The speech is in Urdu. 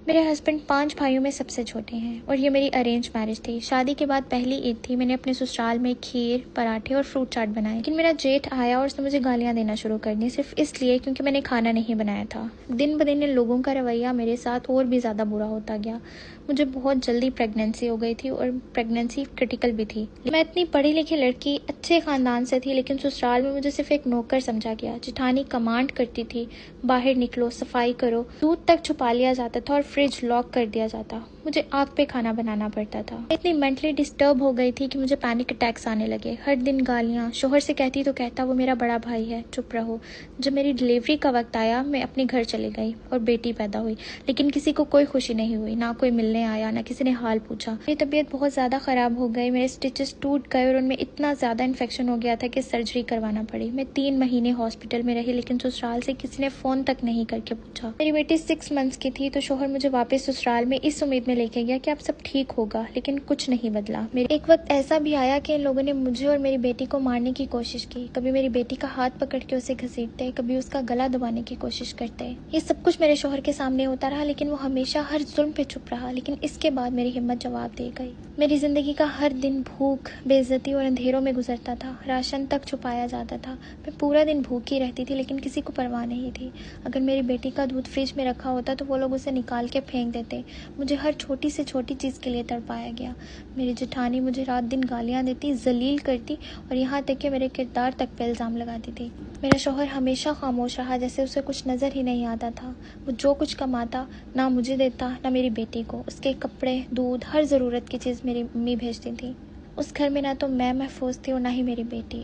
میرے ہسبینڈ 5 بھائیوں میں سب سے چھوٹے ہیں اور یہ میری ارینج میرج تھی۔ شادی کے بعد پہلی عید تھی، میں نے اپنے سسرال میں کھیر، پراٹھے اور فروٹ چاٹ بنائے، لیکن میرا جیٹھ آیا اور اس نے مجھے گالیاں دینا شروع کر دی، صرف اس لیے کیونکہ میں نے کھانا نہیں بنایا تھا۔ دن بدن ان لوگوں کا رویہ میرے ساتھ اور بھی زیادہ برا ہوتا گیا۔ مجھے بہت جلدی پریگننسی ہو گئی تھی اور پریگننسی کرٹیکل بھی تھی۔ میں اتنی پڑھی لکھی لڑکی، اچھے خاندان سے تھی، لیکن سسرال میں مجھے صرف ایک نوکر سمجھا گیا۔ جٹھانی کمانڈ کرتی تھی، باہر نکلو، صفائی کرو، دودھ تک چھپا لیا جاتا تھا اور فریج لاک کر دیا جاتا۔ مجھے آگ پہ کھانا بنانا پڑتا تھا۔ اتنی مینٹلی ڈسٹرب ہو گئی تھی کہ مجھے پینک اٹیکس آنے لگے۔ ہر دن گالیاں، شوہر سے کہتی تو کہتا وہ میرا بڑا بھائی ہے، چپ رہو۔ جب میری ڈلیوری کا وقت آیا، میں اپنے گھر چلی گئی اور بیٹی پیدا ہوئی، لیکن کسی کو کوئی خوشی نہیں ہوئی، نہ کوئی ملنے آیا، نہ کسی نے حال پوچھا۔ میری طبیعت بہت زیادہ خراب ہو گئی، میرے سٹیچز ٹوٹ گئے اور ان میں اتنا زیادہ انفیکشن ہو گیا تھا کہ سرجری کروانا پڑی۔ میں 3 مہینے ہاسپٹل میں رہی، لیکن سسرال سے کسی نے فون تک نہیں کر کے پوچھا۔ میری بیٹی 6 منتھس کی تھی تو شوہر مجھے واپس سسرال میں اس امید میں لے کے گیا کہ اب سب ٹھیک ہوگا، لیکن کچھ نہیں بدلا۔ ایک وقت ایسا بھی آیا کہ ان لوگوں نے مجھے اور میری بیٹی کو مارنے کی کوشش کی، کبھی میری بیٹی کا ہاتھ پکڑ کے اسے گھسیٹتے، کبھی اس کا گلا دبانے کی کوشش کرتے۔ یہ سب کچھ میرے شوہر کے سامنے ہوتا رہا، لیکن وہ ہمیشہ ہر ظلم پہ چپ رہا، لیکن اس کے بعد میری ہمت جواب دے گئی۔ میری زندگی کا ہر دن بھوک، بے عزتی اور اندھیروں میں گزرتا تھا، راشن تک چھپایا جاتا تھا۔ میں پورا دن بھوکی رہتی تھی، لیکن کسی کو پرواہ نہیں تھی۔ اگر میری بیٹی کا دودھ فریج میں رکھا ہوتا تو وہ لوگ اسے نکال کے پھینک دیتے۔ مجھے ہر چھوٹی سے چھوٹی چیز کے لیے تڑپایا گیا۔ میری جٹھانی مجھے رات دن گالیاں دیتی، ذلیل کرتی اور یہاں تک کہ میرے کردار تک پہ الزام لگاتی تھی۔ میرا شوہر ہمیشہ خاموش رہا، جیسے اسے کچھ نظر ہی نہیں آتا تھا۔ وہ جو کچھ کماتا نہ مجھے دیتا نہ میری بیٹی کو۔ اس کے کپڑے، دودھ، ہر ضرورت کی چیز میری امی بھیجتی تھی۔ اس گھر میں نہ تو میں محفوظ تھی اور نہ ہی میری بیٹی۔